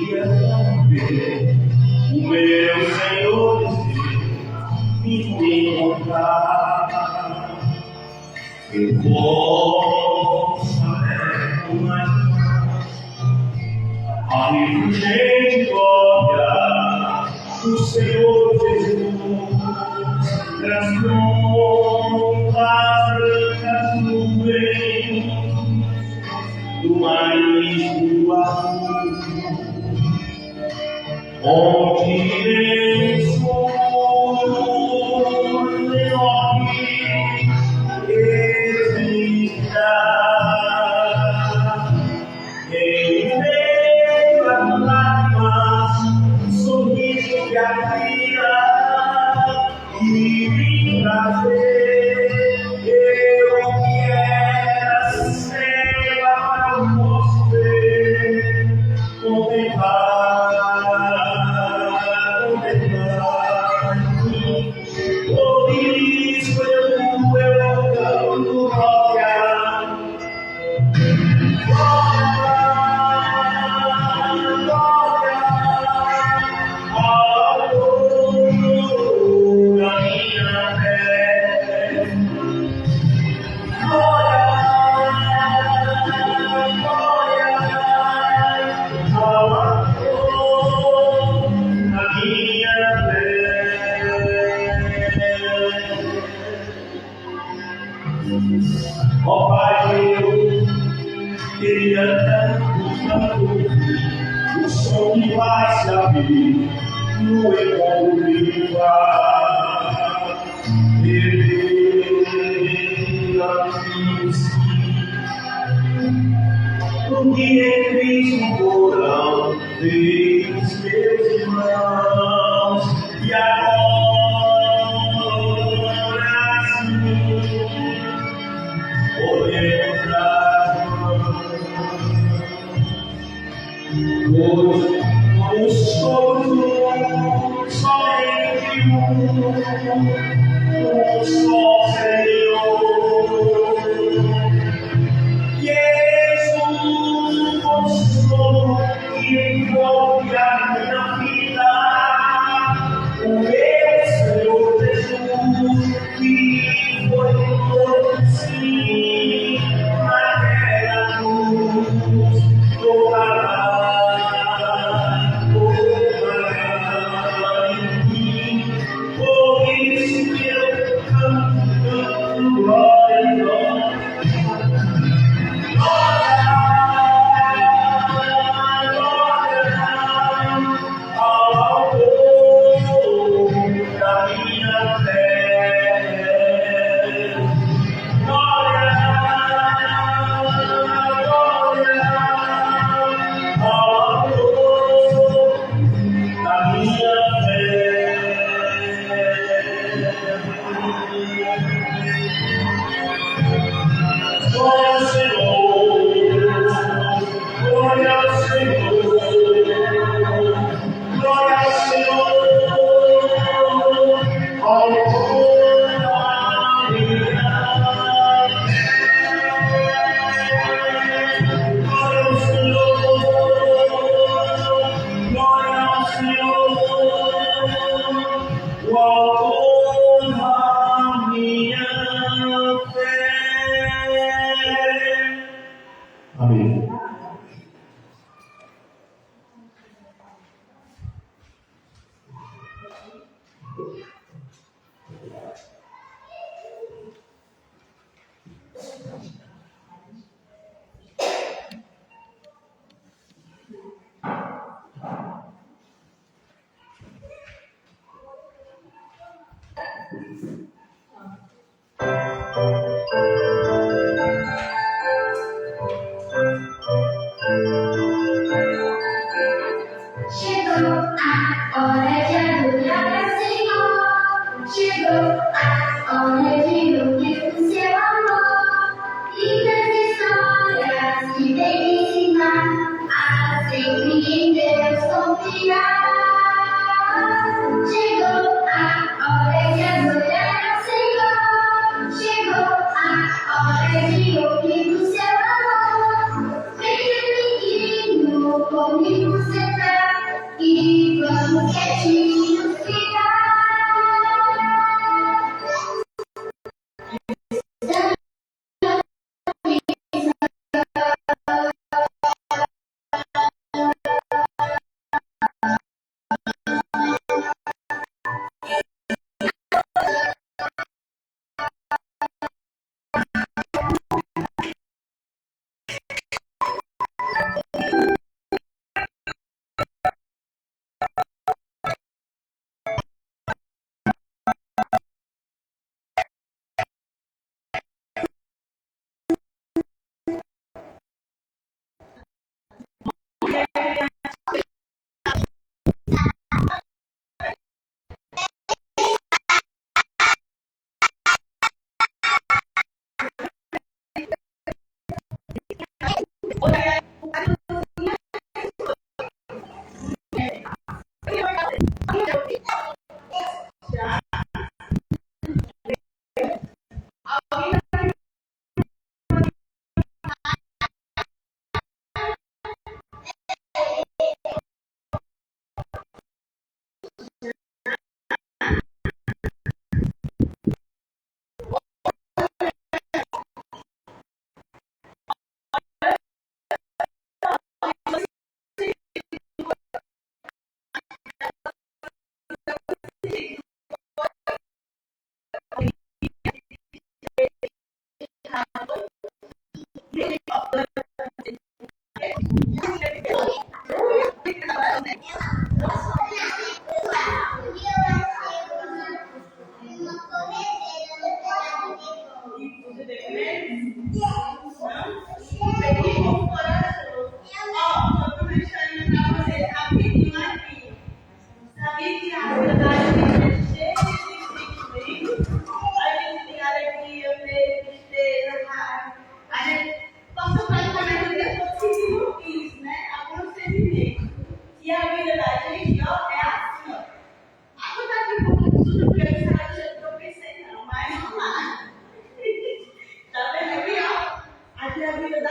queria ver o meu Senhor me encontrar. Eu posso até mais a refulgente glória do Senhor Jesus, das longas brancas nuvens do marisco azul, onde irei sobre enorme eternidade. Em meio a lágrimas, sorriso de alegria e me trazer. Eu quero ser para você, contemplar. Por isso eu canto glória. Ó Pai, eu queria tanto o som que vai se abrir no encontro viva. Porque em Cristo porão os meus irmãos e agora sim podemos dar hoje os todos somente um só Senhor. Jesus, consolo que envolve a minha vida, o meu Senhor Jesus, que foi todo sim naquela cruz, tocará em mim. Por isso que eu canto glória. Amém. Chegou a hora de adorar ao Senhor. Chegou a hora de ouvir o seu amor. Lindas histórias que vem ensinar a sempre em Deus confiar. Chegou a hora de adorar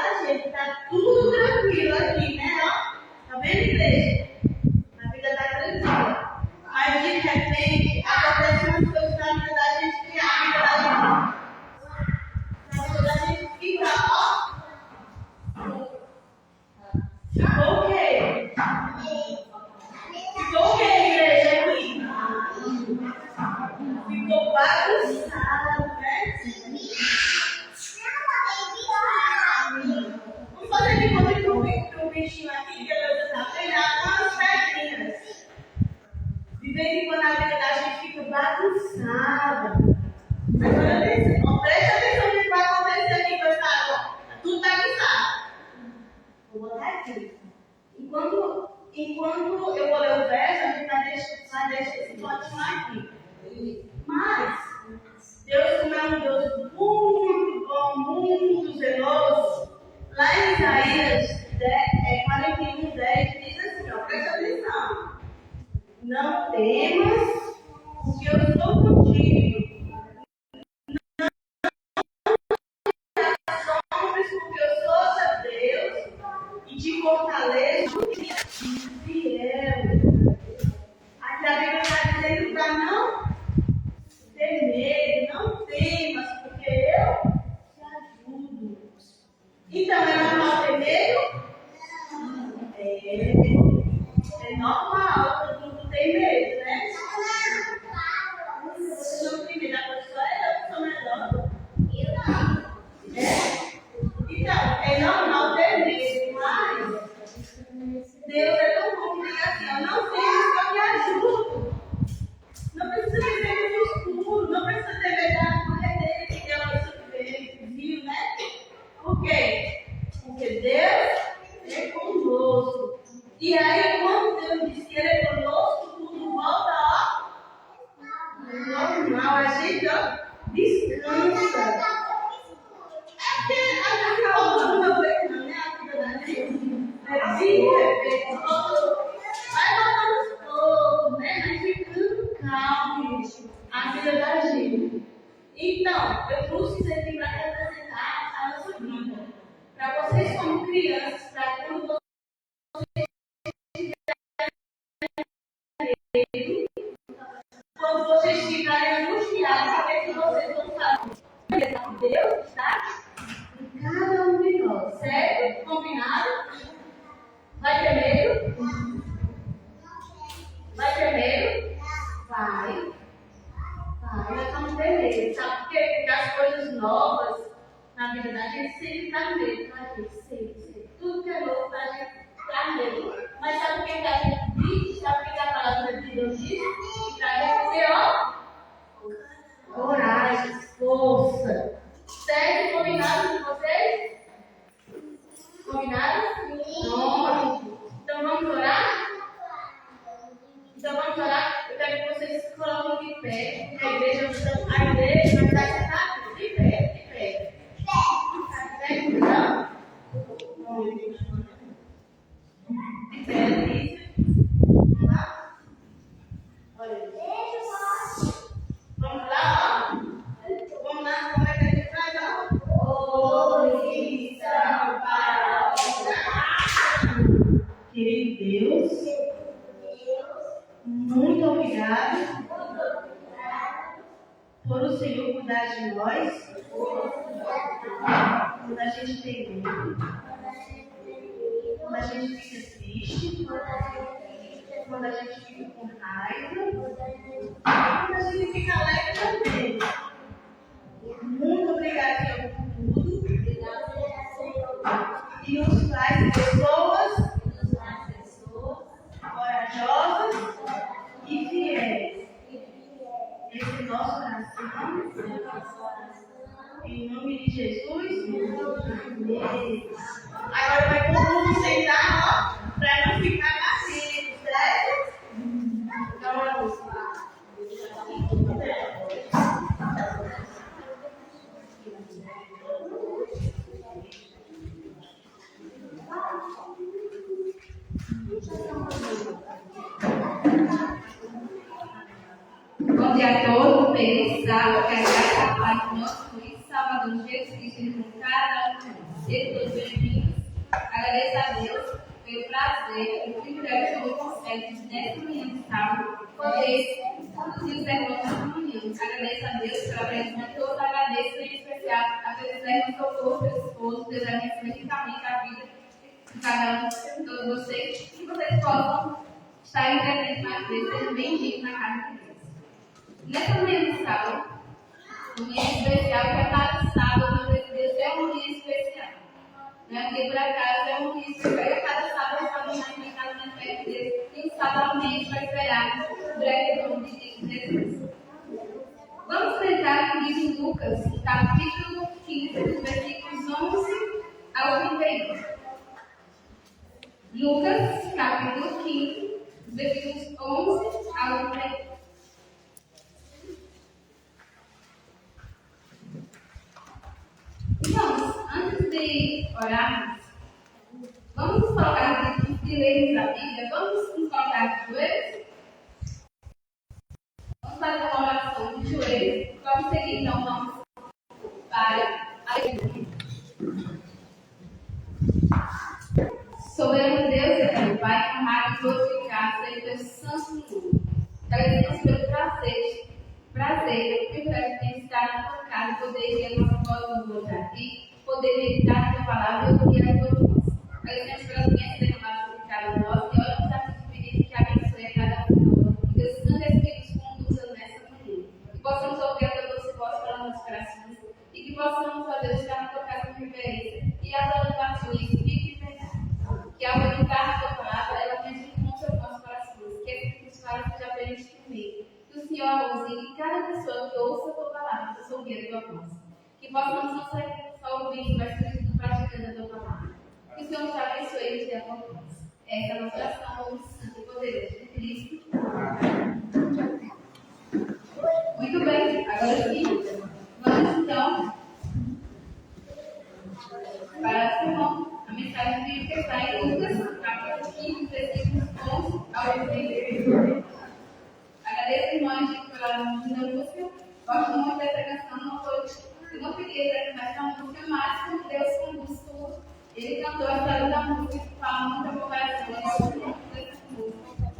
da gente. Tá tudo tranquilo aqui, né? Ó, tá vendo, igreja? A vida tá tranquila. Mas de repente, acontece umas coisas na vida da gente que a vida da gente fica, ó. Ficou o quê? Ficou o quê, igreja, aqui? Ficou bagunçado, né? Vamos fazer de conta que o bichinho aqui, que eu está pegando umas pedrinhas. De vez em quando a vida da gente fica bagunçada. Presta atenção no que vai acontecer aqui com essa água. Tudo bagunçado. Vou botar aqui. Enquanto eu vou ler o verso, a gente vai deixar esse continuar aqui. Mas, Deus, como é um Deus muito bom, muito zeloso, lá em Isaías 41:10 diz assim, ó, presta atenção. Não temas, porque eu estou contigo. Porque eu sou seu Deus e te fortaleço fiel. Aqui a Bíblia está dizendo para não ter medo, não temas, porque eu te ajudo. Então é normal ter medo? É normal, todo mundo tem medo, né? Você não tem medo da pessoa, eu sou melhor. Eu não. Então, é normal ter medo, mas Deus é tão bom que diz assim, ó, não temas que eu te ajudo. Não precisa ter medo do escuro, não precisa ter medo da corredeira que Deus viu, né? Por quê? Porque Deus é conosco. E aí, quando Deus diz que Ele é conosco, tudo volta, ó, normal. A gente, ó, descansa. É porque a gente está voltando uma vez, não, né? A vida da gente. Vai voltando aos poucos, né? Mas ficando calmo, a vida da gente. Então, eu trouxe isso aqui para representar a nossa vida. Para vocês, como crianças, para quando vocês ficarem angustiados, saber que vocês vão fazer. Deus está em cada um de nós, certo? Combinado? Vai ter medo? Vai ter medo? Vai. Nós vamos ter medo. Sabe por quê? Porque as coisas novas na vida da gente sempre dá medo. A gente sempre. Tudo que é novo a gente dá medo. Mas sabe o que a gente diz? Sabe o que a palavra de Deus diz? Que a gente ter, ó, coragem, força. Certo? Combinado com vocês? Combinado? Pronto. Então vamos orar? Eu quero que vocês coloquem de pé. A igreja vai estar sentada de pé. Tá de pé, então? De pé, Lícia. Vamos lá? Olha. Vamos lá, ó. Vamos lá, como é que a gente faz, ó? Posição para orar. Querido Deus, muito obrigado por o Senhor cuidar de nós quando a gente tem medo, quando a gente fica triste, quando a gente fica com raiva, quando a gente fica alegre também. Muito obrigado, Senhor, por tudo. E nos faz pessoas corajosas e fiéis. Esse nosso coração, em nome de Jesus. Agora vai todo mundo sentar, ó, para não ficar batendo, certo? Então, bom dia a todos, bem-vindos à paz do nosso Salvador Jesus Cristo, com cada um de todos. bem-vindos. Agradeço a Deus pelo prazer e o privilégio que eu concede nessa manhã de sábado poder conduzir os irmãos nessa manhã. Agradeço a Deus pela presença de todos, agradeço em especial a presença da irmã Socorro, seu esposo, Deus abençoe ricamente a vida de cada um de todos vocês, que vocês possam estar presentes mais vezes, sejam bem-vindos na casa de Deus. Nessa manhã de sábado, um dia especial, que é cada sábado, meu Deus, é um dia especial. Né? Porque por acaso é um dia especial, e cada sábado eu falo mais na casa da fé de Deus, tem sabadamente para esperar o breve nome de Jesus. Vamos tentar o livro de Lucas, capítulo 15, versículos 11 ao 31. Lucas, capítulo 15, versículos 11 ao 31. Então, antes de orarmos, vamos colocar de lermos a Bíblia, vamos nos colocar de joelhos? Vamos fazer uma oração de joelhos. Vamos seguir, então, vamos para a igreja. Soberano Deus, eterno Pai, amado e glorificado seja o teu santo nome. Agradecemos pelo prazer, o privilégio de estar na tua casa, poder ir a nossa voz no lugar aqui, poder meditar na tua palavra e ouvir a tua voz. Agradecemos pelas bênçãos derramadas por cada um de nós e oramos a ti pedindo que abençoe a cada um de nós. Que Deus Santo Espírito conduza nessa manhã. Que possamos ouvir a tua doce voz para nossos corações e que possamos, ó Deus, estar na tua casa com reverência e adorando a tua espírito e verdade. Que ao meditar na tua palavra, ela tenha de encontro aos nossos corações. Que esse que fala seja apenas comigo. Que o Senhor use e cada pessoa que ouça a tua palavra possa ouvir a tua voz. Que possamos não ser só ouvindo, mas que praticando a tua palavra. Que o Senhor te abençoe e te dê a tua voz. Essa é a nossa oração, no santo e poderoso de Cristo. Muito bem, agora sim, vamos então para a sermão. A mensagem bíblica está em Lucas, capítulo 15, versículos 11 ao 31. Agradeço, irmãos, pela música. Gosto muito dessa canção. Eu não queria essa música, mas como Deus conduz tudo, ele cantou a história da música que fala muita conversa. Eu gosto muito dessa música.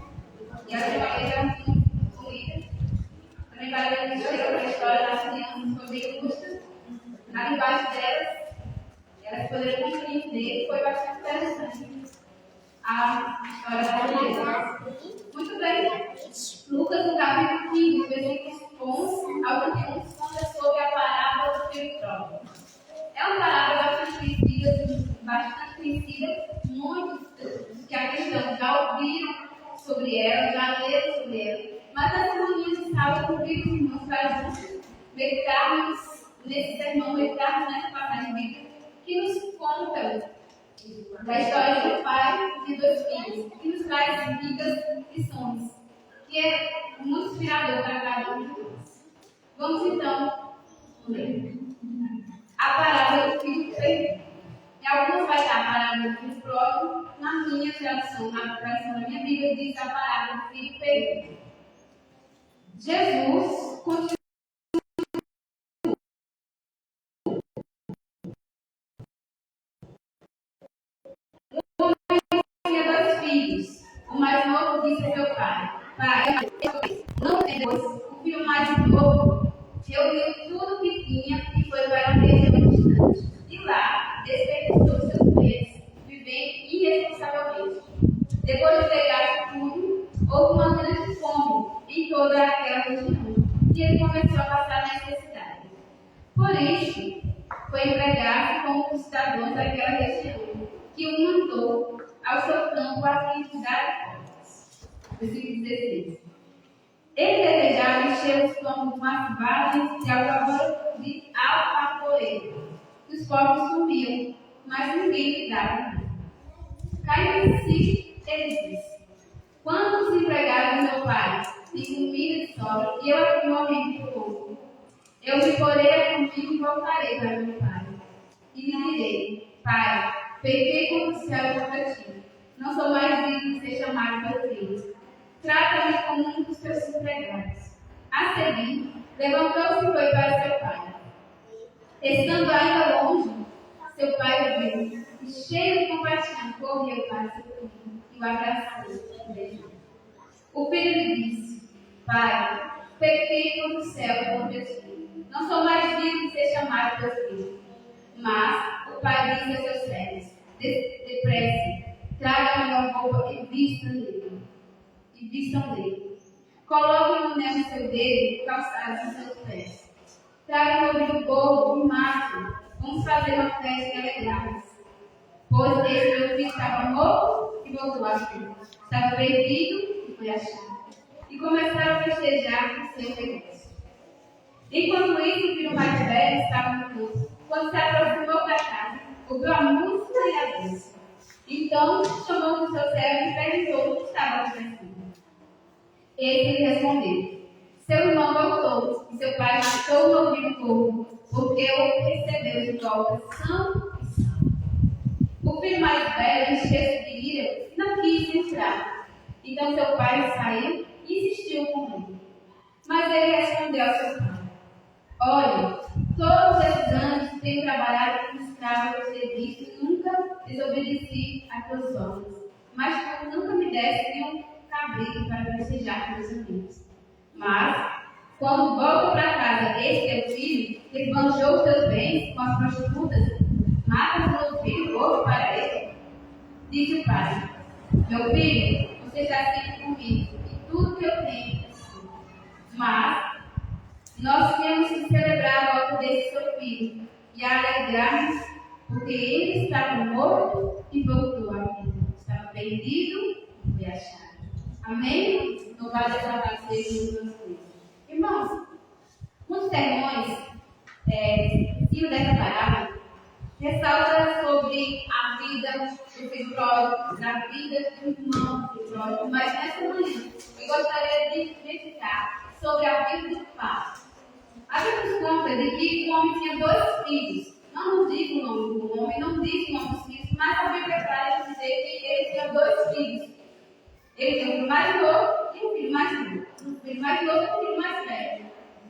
E a história é muito bonita. Também vai ler a história das crianças sobre justas. Na linguagem delas, elas poderiam compreender. Foi bastante interessante a história da criança. Muito bem. Lucas, no capítulo 15, versículos 11 ao 31, conta sobre a parábola do filho pródigo. É uma parábola bastante conhecida, muitos que acreditam já ouviram sobre ela, já leram sobre ela, mas essa manhã de sábado, eu convido os irmãos para juntos meditarmos nesse sermão, meditarmos nessa passagem bíblica, que nos conta da história de um pai e de dois filhos, que nos traz vidas e lições, que é muito inspirador para cada um de nós. Vamos então ler a parábola do filho perdido. Em alguns vai dar a parábola do filho pródigo, na minha tradução, na tradução da minha Bíblia, diz a parábola do filho perdido. Jesus continua. Tinha dois filhos. O mais novo disse a seu pai: Pai, não tem dois. O filho mais novo reuniu tudo que tinha e foi para uma região distante. E lá desperdiçou seus bens, vivendo irresponsavelmente. Depois de pegar tudo, houve uma grande fome em toda aquela região. E ele começou a passar necessidade. Por isso, foi empregado como os cidadãos daquela região, que o mandou ao seu campo a fim de dar contas. Versículo 16. Ele desejava encher os campos com as vagens de alfacoeiro. Os pobres sumiam, mas ninguém lhe dava. Caindo em si, ele disse: Quantos empregados do meu pai têm comida de sobra e eu aqui morrendo de fome? Eu me porei a comigo e voltarei para meu pai. E lhe direi: Pai, pequei contra o céu e contra ti. Não sou mais digno de ser chamado meu filho. Trata-me como um dos teus empregados. A seguir, levantou-se e foi para seu pai. Estando ainda longe, seu pai o viu e cheio de compaixão, correu para seu filho e o abraçou e beijou. O filho lhe disse: Pai, pequei contra o céu e contra ti. Não sou mais digno de ser chamado teu filho. Mas o pai disse a seus servos: Depresse, traga a melhor roupa e vistam dele. Coloque um anel no seu dedo e calçados nos seus pés. Traga um novilho gordo e macho. Vamos fazer uma festa e alegrar-nos. Pois esse meu filho estava morto e voltou à vida. Estava perdido e foi achado. E começaram a festejar o seu regresso. Enquanto isso, o filho mais velho estava no poço. Quando se aproximou da casa, ouviu a música e a dança. Então, chamou o seu servo e perguntou o que estava acontecendo. Ele lhe respondeu: Seu irmão voltou e seu pai matou o novilho gordo, porque o recebeu de volta são e salvo. O filho mais velho encheu-se de ira e não quis entrar. Então seu pai saiu e insistiu com ele. Mas ele respondeu ao seu pai: Olha, todos esses anos tenho trabalhado como escravo ao serviço e nunca desobedeci a teus ordens. Mas tu nunca me deste nenhum cabrito para festejar com meus amigos. Mas, quando volta para casa este teu filho, esbanjou os teus bens com as prostitutas, mata o teu filho gordo para ele. Disse o pai: Meu filho, você está sempre comigo, e tudo que eu tenho é seu. Mas nós temos que celebrar a volta desse seu filho e alegrar-nos, porque ele estava morto e voltou à vida. Estava perdido e foi achado. Amém? Louvado e exaltado seja o nosso Deus. Irmãos, muitos sermões, cima dessa parábola, ressalta sobre a vida do filho pródigo, da vida do irmão do filho pródigo, mas nessa manhã eu gostaria de meditar sobre a vida do pai. A Bíblia nos conta de que o homem tinha 2 filhos. Não nos diz o nome do homem, não diz o nome dos filhos, mas a Bíblia traz dizer que ele tinha 2 filhos. Ele tem um filho mais novo e um filho mais novo. Um filho mais novo e um filho mais velho.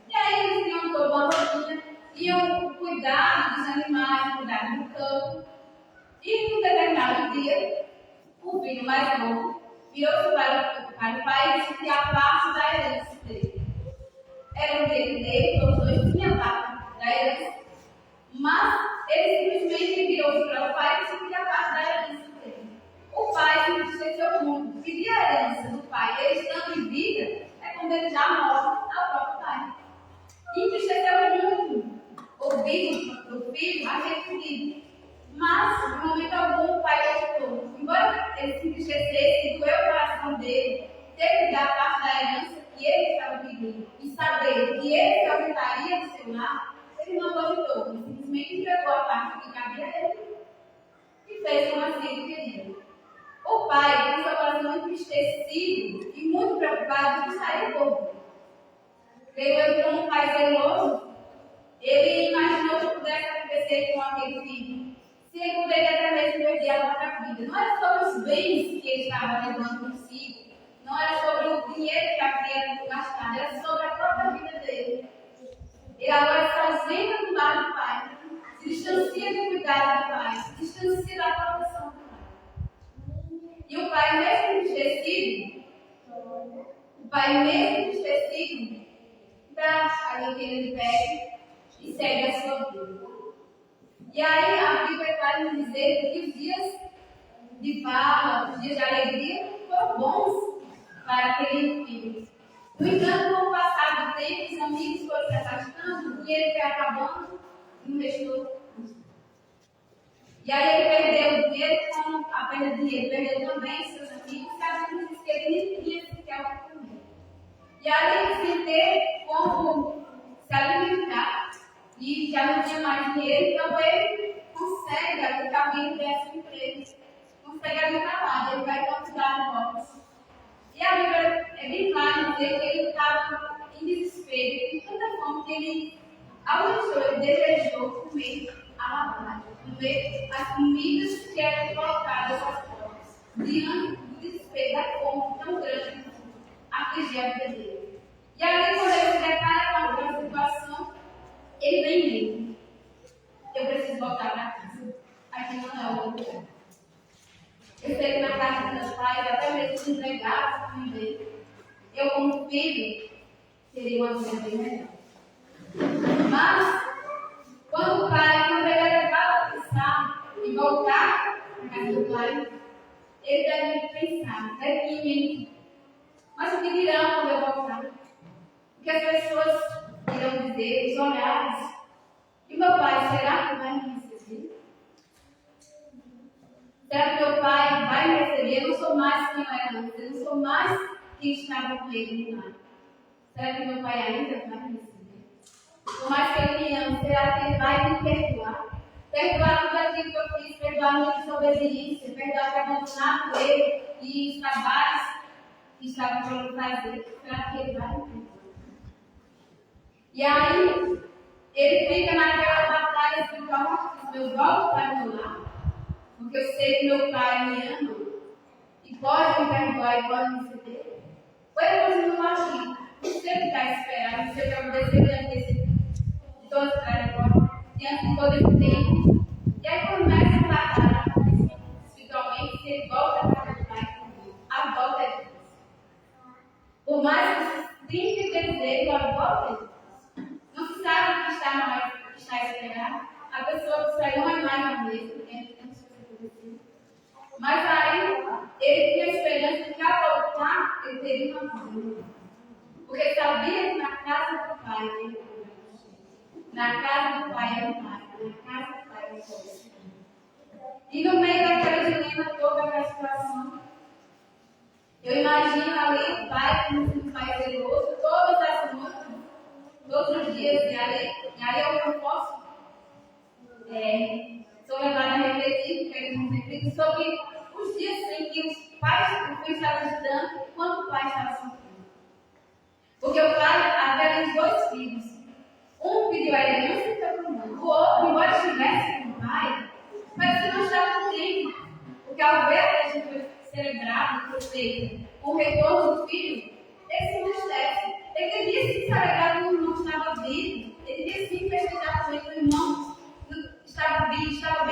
E aí eles tinham toda uma rotina, iam cuidar dos animais, cuidar do campo. E num determinado dia, o filho mais novo virou-se para o pai e disse que a parte da herança dele. Era o direito dele, todos dois tinham parte da herança. Mas ele simplesmente virou-se para o pai e disse que a parte da herança dele. O pai se entristeceu muito. Pedir a herança do pai, ele estando em vida, é quando ele já morre ao próprio pai. E entristeceu muito. Ouvindo do filho a repetir. Mas, de momento algum, o pai gostou. Embora ele se entristecesse, doeu o coração dele, ter que dar parte da herança que ele estava pedindo e saber que ele se aumentaria do seu lar, ele não cogitou, ele simplesmente entregou a parte que cabia a ele e fez como assim ele queria. O pai, com seu coração entristecido e muito preocupado, não saiu pouco. Veio ele como um pai zeloso, ele imaginou o que pudesse acontecer com aquele filho. Se ele poderia até mesmo perder a própria vida. Não era sobre os bens que ele estava levando consigo. Não era sobre o dinheiro que havia gastado, era sobre a própria vida dele. Ele agora está ausente do lado do pai, se distancia do cuidado do pai, se distancia da proteção do pai. E o pai, mesmo entristecido, dá ali que ele pede e segue a sua vida. E aí a Bíblia vai nos dizer que os dias de farra, os dias de alegria foram bons para aquele filho. No entanto, com o passar do tempo, os amigos foram se afastando, o dinheiro foi acabando e não restou. E aí ele perdeu o dinheiro, como apenas dinheiro, perdeu também seus amigos, sabendo que ele nem tinha sequer o que comer. E aí, sem ter como se alimentar, e já não tinha mais dinheiro, então ele consegue que alguém desse um emprego, consegue ali um trabalho, ele vai cuidar de botas. E a Bíblia é bem clara dizer que ele estava em desespero, de tanta fome que ele, ele desejou comer a lavagem, comer as comidas que eram colocadas às portas, diante do desespero da fome tão grande que afligia a vida dele. E aí, quando ele se depara com a situação, ele vem mesmo. Eu preciso voltar para casa. Aqui não é o lugar. Eu sei que na casa dos meus pais, até mesmo os empregados também, eu como filho, seria uma vida bem melhor. Mas, quando o pai, quando ele é levado a pensar e voltar para a casa do pai, ele deve pensar, deve ir em mim. Mas o que dirão quando eu voltar? O que as pessoas irão dizer, os olhares? E meu pai, será que vai me receber? Será que meu pai vai me receber? Eu não sou mais quem eu era antes, eu não sou mais quem estava com ele no lar. Será que meu pai ainda vai me receber? Por mais que ele me ame, será que ele vai me perdoar? Perdoar tudo aquilo que eu fiz, perdoar minha desobediência, perdoar ter abandonado ele e os trabalhos que estava por fazer. Será que ele vai me perdoar? E aí, ele fica naquela batalha espiritual, eu volto para meu lar, porque eu sei que meu pai me ama e pode me perdoar e pode me receber. Ou eu continuo aqui, não sei o que está esperando, não sei o que aconteceu diante de toda essa trajetória, diante de todo esse tempo. E aí começa a batalha espiritualmente, se ele volta para meu pai, a volta é de Deus. Por mais que tenha desejo, a volta é de Deus. Não se sabe o que está esperando. A pessoa que saiu não é mais a mesma, mas aí ele tinha esperança de que ao voltar ele teria uma vida. Porque sabia que na casa do pai ele era na casa do pai era o pai, na casa do pai era o pai. E no meio daquela dilema toda, aquela situação, eu imagino ali o pai como um pai zeloso, todas as noites, todos os dias, e aí eu não posso sou levada a refletir, porque eles não refletem sobre os dias em que os pais, o filho estava estudando, e quando o pai estava sofrendo. Porque o pai havia dois filhos. Um pediu a ele, não fica com o outro, embora estivesse com o pai, mas ele não estava com ele. Porque ao ver que a gente foi celebrado, foi feito o retorno do filho, ele se entristece. Ele devia se celebrar que o irmão estava vivo. Ele devia se festejar com ele, o irmão estava bem, estava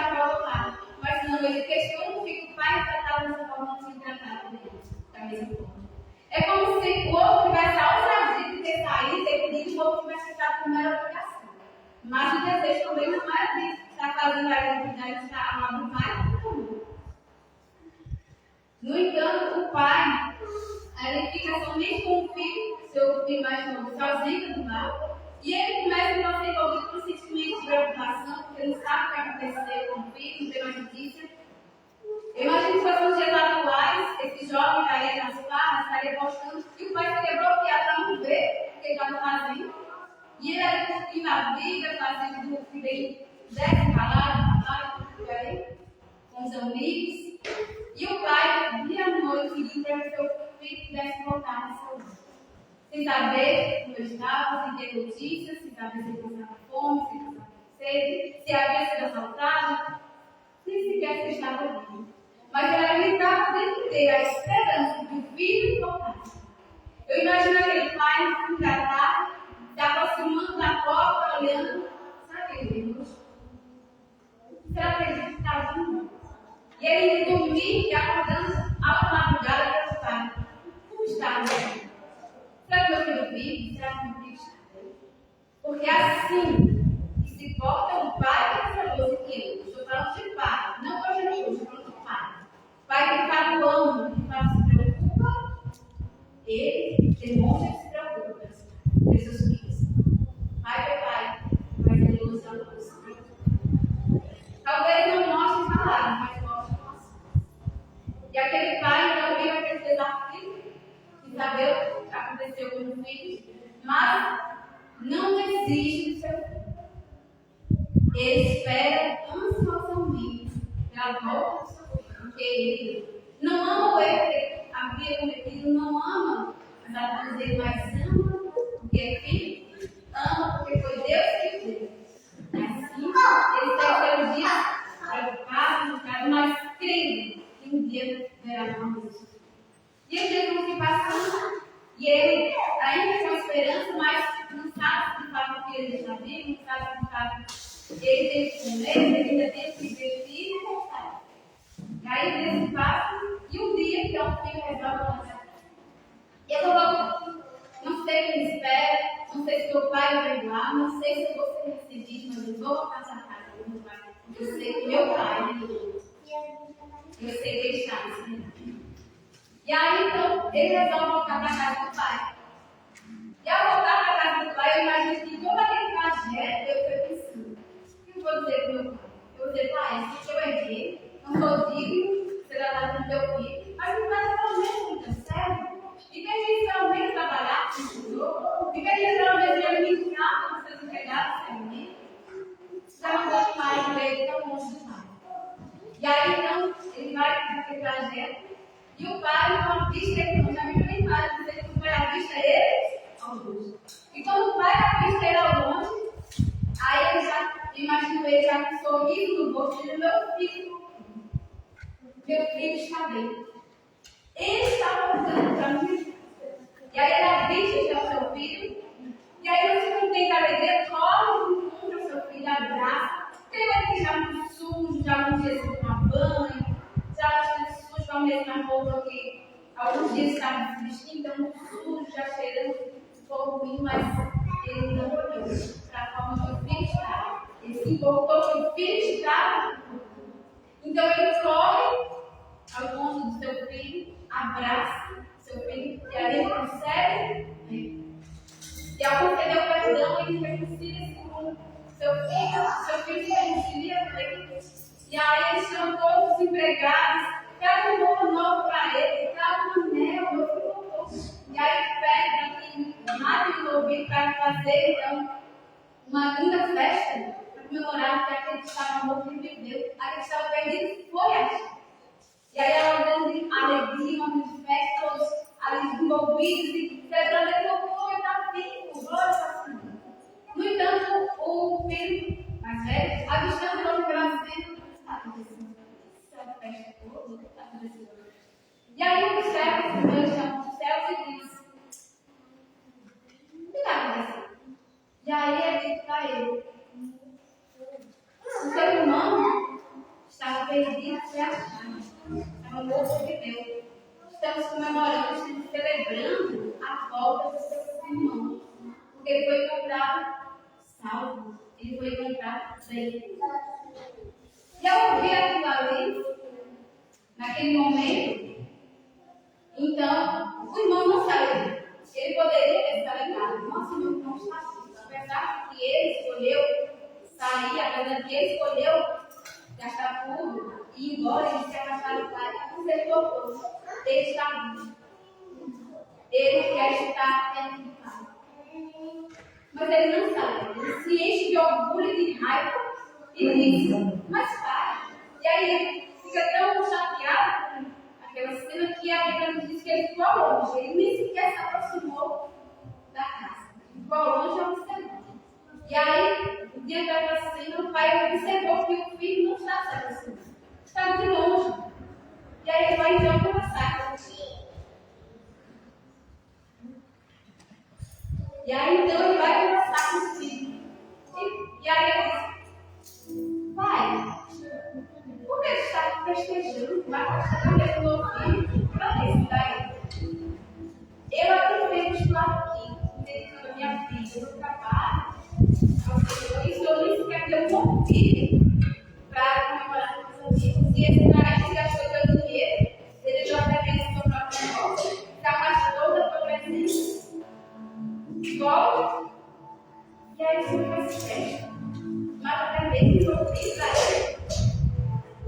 para o lado. Mas não, ele questiona o que o pai tratava dessa forma, não se tratava dele, da mesma forma. É como se o outro tivesse a ousadia de ter saído, ter pedido, o outro tivesse ficado com mera obrigação. Mas o desejo também não é de estar fazendo a atividade de estar amado do pai. No entanto, o pai, ele fica somente com o filho, seu filho mais novo, sozinho no lar. E ele começa a ser envolvido com sentimentos de preocupação, porque ele não sabe o que vai acontecer com o filho, não tem mais notícia. Eu imagino que fosse nos dias atuais, esse jovem estaria nas farras, estaria postando, e o pai seria bloqueado para não ver o que ele estava fazendo. E ele ali curtindo a vida, fazendo o que bem desse, falado, por aí, com os amigos. E o pai, dia à noite, pediu para que seu filho pudesse voltar na sua vida. Sem saber como eu estava, sem ter notícias, sem saber se ele passava fome, se passava sede, se havia sido assaltado, nem sequer se estava vivo. Mas ele estava dentro dele a esperança de o filho voltasse. Eu imagino aquele pai se tratar, se aproximando da porta, olhando, será que ele veio? Será que ele estava vivo? E ele dormir e acordando à madrugada preocupado. Como está meu filho? Será que meu filho vive? Será que meu filho está bem? Porque assim que se porta um pai que é zeloso que eu. Estou falando de pai, não hoje não, estou falando de pai. Pai que está no âmbito, que se preocupa, ele demonstra que se preocupa com seus filhos. Pai é pai zeloso é o nosso. Talvez não mostre palavras, mas mostre nosso. E aquele pai não viu aquele desafio de saber o que aconteceu com os filhos, mas não desiste do seu filho. Ele espera ansiosamente pela volta do seu filho, porque ele não ama o erro que ele havia cometido, não ama as ações dele, mas ama porque é filho, ama porque foi Deus que fez. Assim, ele está pelo dia preocupado, mas crendo que um dia verá a mão de Deus. E ele tem que passando, e ele ainda com esperança, mas não sabe se de fato que ele está vivo, não sabe se de fato ele tem que comer, ele ainda tem que vestir e voltar. E aí, seu pai vai lá, não sei se eu vou ser recebido, mas eu vou voltar para casa do meu pai. Eu sei que meu pai, eu sei que ele está me esperando. E aí, então, ele resolve voltar para a casa do pai. E ao voltar para a casa do pai, eu imagino que todo aquele trajeto eu fui pensando. O que eu vou dizer para o meu pai? Eu vou dizer, pai, se eu errei, não sou digno, será dado no teu filho, mas não vai pelo menos muito sério. Fica aí pelo menos trabalhar com o Senhor, fica aí pelo menos alimentar com os seus empregados também. Então, o pai veio tão longe do pai. E aí, então, ele vai naquele trajeto, e o pai, com a vista, ele não já me perguntaram, não sei se foi a vista ele ao longe. E quando o pai a vista ele ao longe, aí ele já, imagino ele já com um sorriso no rosto, dizendo, meu filho está bem. Ele estava voltando para mim. E aí ela viste o seu filho. E aí você não tem que alegria, corre, encontra o seu filho, abraça. Ele vai ficar muito sujo, já alguns dias sem tomar banho, já bastante sujo, com a mesma roupa que alguns dias estava vestindo, então sujo, já cheirando um pouco ruim, mas ele não olhou para a forma que o filho estava. Ele se importou que o filho estava. Então ele corre ao encontro do seu filho, abraça seu filho, e aí ele consegue. E ao conceder o perdão, ele reconcilia-se com seu filho se reconcilia com ele. E aí eles chamam todos os empregados, pega um roupa nova para ele, pega um anel, meu filho voltou. E aí pega aqui, nada envolvido para fazer então uma linda festa para comemorar que aquele que estava morto e viveu, aquele que estava perdido foi achado. E aí ela dando alegria, uma de festa, todos ali envolvidos e celebrando que o povo está vivo, glória a Deus. No entanto, o filho mais velho, avistando o pela cena, está acontecendo. Essa festa toda está acontecendo. E aí observa, o Deus chama os céus e diz: o que está acontecendo? E aí é dito para ele: o seu irmão estava perdido e achado. Estava morto de Deus. Estamos comemorando, estamos celebrando a volta do seu irmão. Porque ele foi encontrado salvo. Ele foi encontrado bem. E ao ouvir aquilo ali, naquele momento, então, o irmão não saiu. Ele poderia ter salido. Nossa, meu irmão está aqui. Apesar que ele escolheu sair, apesar que ele escolheu gastar tudo e ir embora, ele se afastar do pai, mas ele voltou. Ele está vivo. Ele quer estar perto do pai. Mas ele não sabe. Ele se enche de orgulho e de raiva e diz: mas pai. E aí ele fica tão chateado com aquela cena que a Bíblia diz que ele ficou longe. Ele nem sequer se aproximou da casa. Ficou longe observando. E aí, diante daquela cena, o pai observou que o filho não está se aproximando. Está de longe. E aí ele vai então conversar com o filho. E aí então ele vai conversar com o filho. E aí ele diz: pai, por que você está festejando? Vai mostrar que eu meu filho para esse daí. Eu aproveito de estar aqui, dedicando a minha vida, o meu trabalho ao Senhor. E o Senhor nem sequer deu um filho para comemorar com os amigos. E esse cara que gastou todo o dinheiro, ele deu até mesmo o seu próprio negócio, se afastou da sua presença. Volta, e aí você faz festa. Mas até mesmo eu fiz para ele.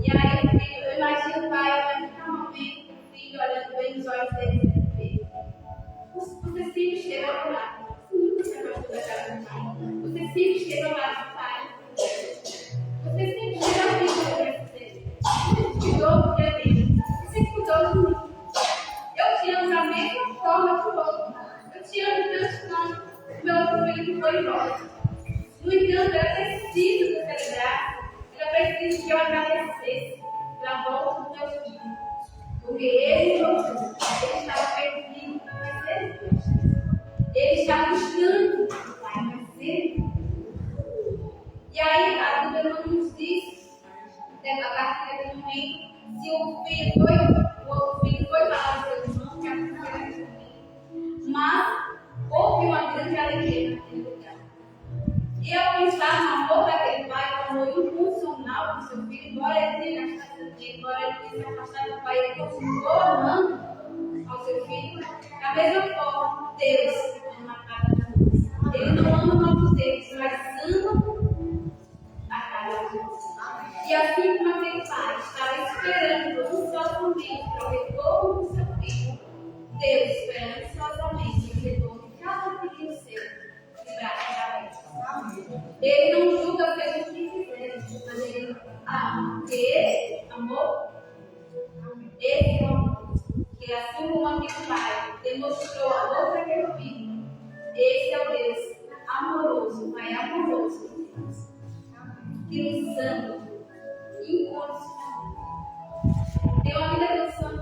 E aí eu imagino o pai olhando calmamente o filho, olhando bem nos olhos dele e dizer: você sempre esteve ao lado. Nunca se afastou da casa do pai. Você sempre esteve ao lado do pai. Você sempre esteve ao lado dele. Você cuidou do teu filho. Você cuidou de mim. Eu te amo da mesma forma que o outro. Eu te amo tanto quanto meu outro filho foi embora. No entanto, eu preciso celebrar. Eu preciso que eu agradecesse pela volta do meu filho. Porque ele voltou. Ele estava perdido, mas ele voltou. Ele está buscando o pai, mas ele voltou. E aí, a Bíblia não nos diz, a partir daquele momento, se o outro filho foi para o seu irmão, que aconteceu. Mas houve uma grande alegria naquele lugar. embora ele tenha se afastado do pai, ele continuou amando ao seu filho. Da mesma forma, Deus ama cada um. Ele não ama nossos erros, mas ama a cada um. E assim como aquele pai estava esperando ansiosamente para o retorno do seu filho, Deus espera ansiosamente o retorno de cada filho seu de braços abertos. Ele não julga pelo que fizemos, mas ele ama, porque ele amou. Ele amou. Que assim como aquele pai demonstrou amor para aquele filho, esse é o Deus amoroso, Pai amoroso de Deus, que nos ama incondicionalmente. Tem uma vida canção,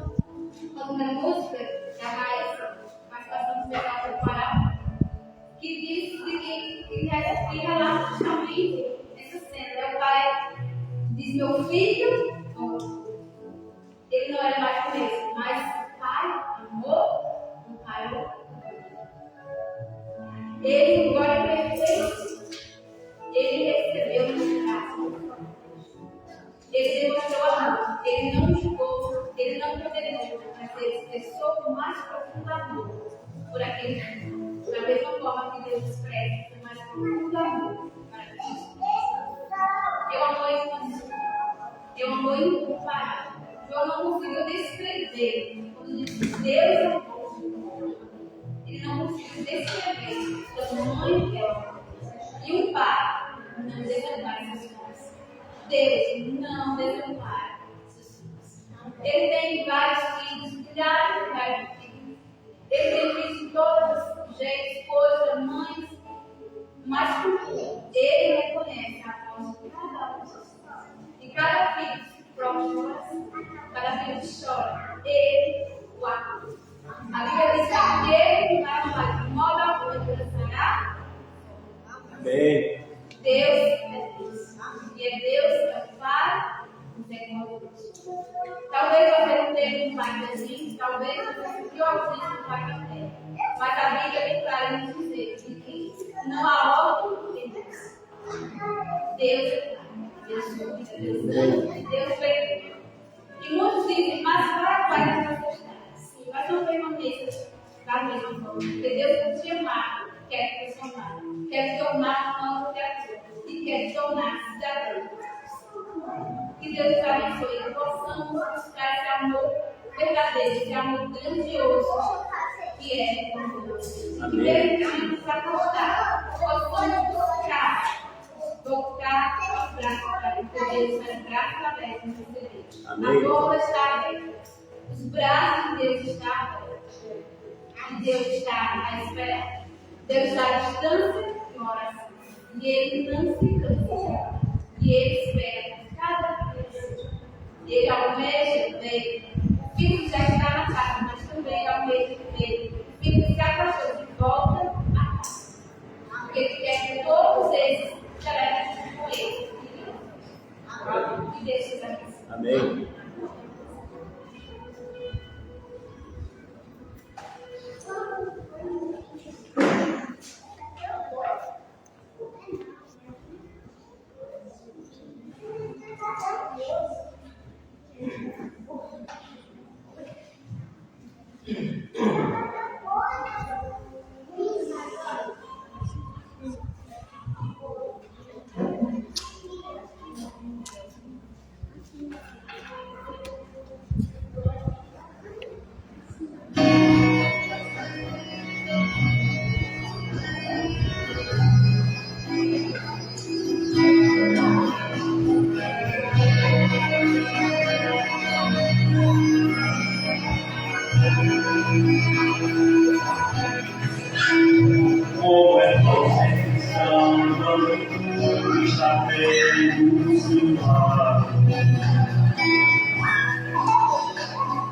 quando na música da Raíssa, mas passamos pegar o Pará, que diz que relata justamente essa cena. O pai diz: meu filho, ele não era mais o mesmo, mas o pai amou, o pai amou. Ele, embora perfeito, ele recebeu um braço. Ele demonstrou amor, ele não julgou, ele não condenou, mas ele expressou o mais profundo amor por aquele filho. Da mesma forma que Deus expressa o mais profundo amor para Cristo. É um amor incondicional, é um amor incomparável. João não conseguiu descrever quando diz que Deus amou. Ele não conseguiu descrever o tamanho que é o amor. E um pai não desampara seus filhos. Deus não desampara seus filhos. Ele tem vários filhos, milhares e vários filhos. Ele tem filhos de todos os jeitos, cores, tamanhos, mas ele reconhece a voz de cada um dos seus filhos. E cada filho se próprio, cada filho que chora, ele o acolhe. A Bíblia diz que ele vai amar de modo algum descansará. Amém. Deus é Deus. E é Deus que é o Pai misericordioso. Talvez você não tenha um pai presente, talvez você se piorzinho no pai também. Mas a Bíblia é bem clara em dizer que não há outro que Deus. Deus é Pai. Deus cuida, Deus ama, Deus perdoa. E muitos dizem: mas vai manifestar. Sim, mas não permaneça da mesma forma. Porque Deus te amar, quer te transformar, quer te tornar uma criatura e quer te tornar cidadão. Que Deus te abençoe, que possamos buscar esse amor verdadeiro, esse amor grandioso que é o Deus. E que permitimos nos acostar, possamos voltar aos braços para Deus, os braços abertos no receber. A porta está aberta, os braços de Deus estão abertos. E Deus está à espera. Deus está à distância de uma oração. E Ele não se cansa. E Ele espera cada vez. Ele almeja ver o filho que já está na casa, mas também almeja ver o filho que já passou de volta à casa. Porque Ele quer que todos esses celebram com Ele. E deixe os abençoe. Amém. Como é perseguição quando está perto Senhor.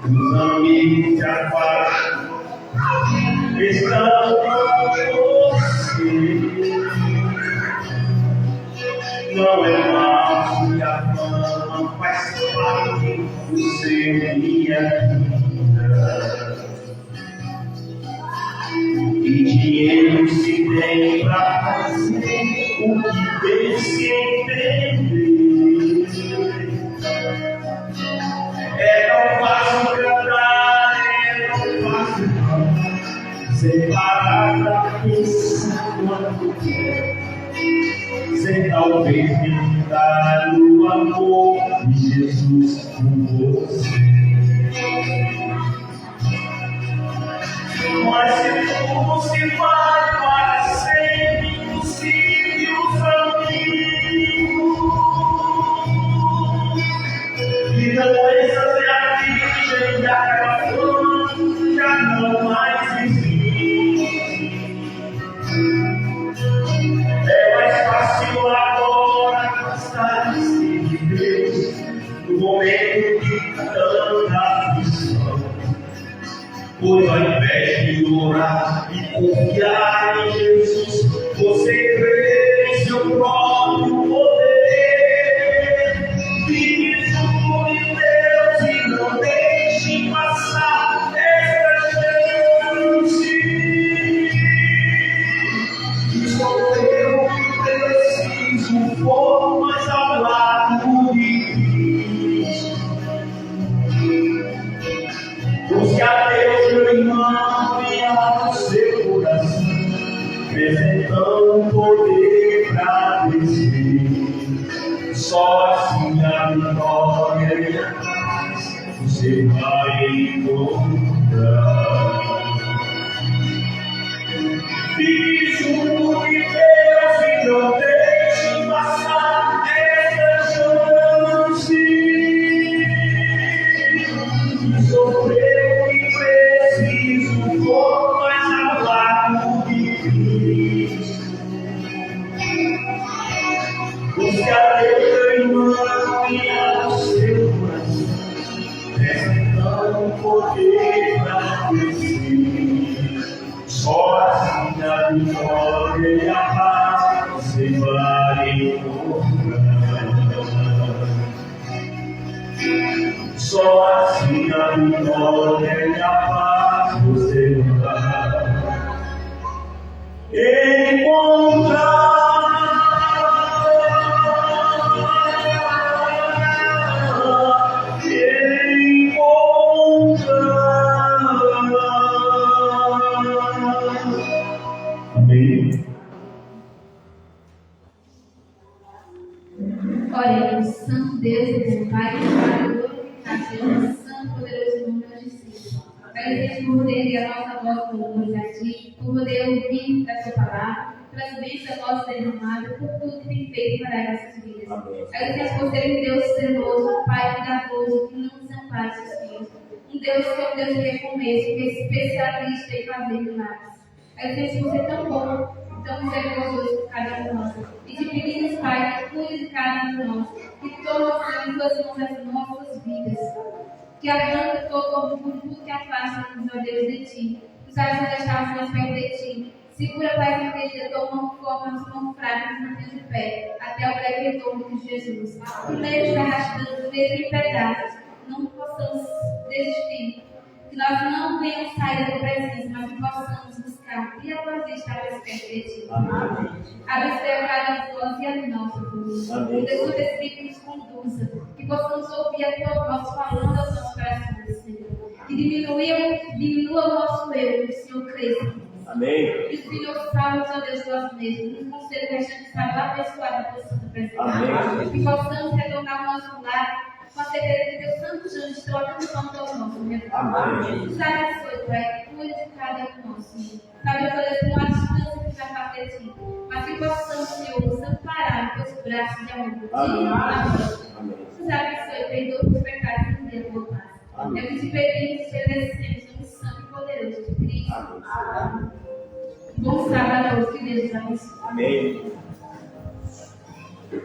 Os amigos se afastam, estão com você. Não é mal que a fama faz parte do seu dia. E dinheiro se tem pra fazer o que tem que entender. É tão fácil cantar, é tão fácil sem parar pra pensar quanto quer, sem talvez meditar no amor de Jesus por você. Mas se tudo se vai para ser impossível, amigo, e doenças e afligem, e aquela fama já não mais existe. É mais fácil agora afastar-se de Deus no momento de tanta aflição. Pois ao invés de orar e confiar em Jesus, você crê em seu próprio poder. Fique junto de Deus e não deixe passar essa chance. Sou eu que preciso for mais ao lado de Cristo. Busque a Deus, meu irmão, e abra o seu coração, apresentando poder para vencer. Só assim a vitória e a paz você vai encontrar. Fique junto de Deus e não deixe passar essa chance. Sofreu e preciso for mais ao lado de Cristo. Busque a Deus, meu irmão, e abra o seu coração, apresentando poder para vencer. Só assim a vitória e a paz você vai encontrar. Só assim a vitória e a paz você vai encontrar. Amém. Oremos, Santo Deus e bom Pai, glorificação, Santo poderoso nome de Jesus. Agradeço por poder a nossa voz por a Ti, por poder ouvir a Sua palavra, pelas bênçãos da nossa derramada, por tudo que tem feito para as nossas vidas. Agradeço por ser um Deus zeloso, Pai cuidadoso, que não desampara seus filhos. Um Deus que é um Deus de recomeço, que é especialista em fazer milagres. Agradeço por ser tão bom, tão misericordioso por cada um de nós. E te pedimos, Pai, que cuide de cada um de nós, que toma em tuas mãos as nossas vidas, que arranca todo tudo que afasta-nos, ó Deus, de ti, que sabes deixar mais perto de ti. Segura, Pai, querida, tua mão forte, nossa mão fraca, nos mantém de pé, até o breve retorno de Jesus. Que mesmo está arrastando, mesmo em pedaços, não possamos desistir. Que nós não venhamos sair da presença, mas que possamos buscar e após estar mais perto de ti. Abre o céu cada voz e a nossa voz. Que o Espírito nos conduza, que possamos ouvir a tua voz falando aos nossos corações, Senhor. Que diminua o nosso eu, que o Senhor cresça. Amém. Que o Senhor salve, ó Deus, nós mesmos. Nos conceda o restante de sábado abençoado da tua santa presença. Amém. Que possamos retornar ao nosso lar com a certeza de que os santos anjos trocam tanto ao nosso redor. Amém. Nos abençoe, Pai, cuide de cada um de nós, Senhor. Sabe, Deus, com a distância que já está de ti, mas que possamos, Senhor, nos amparar em teus braços de amor. Amém. Nos abençoe, perdoa os pecados e nos dê a tua paz. É o que te pedimos e te agradecemos no santo e poderoso de Cristo. Amém. Bom sábado a todos, que Deus abençoe. Amém.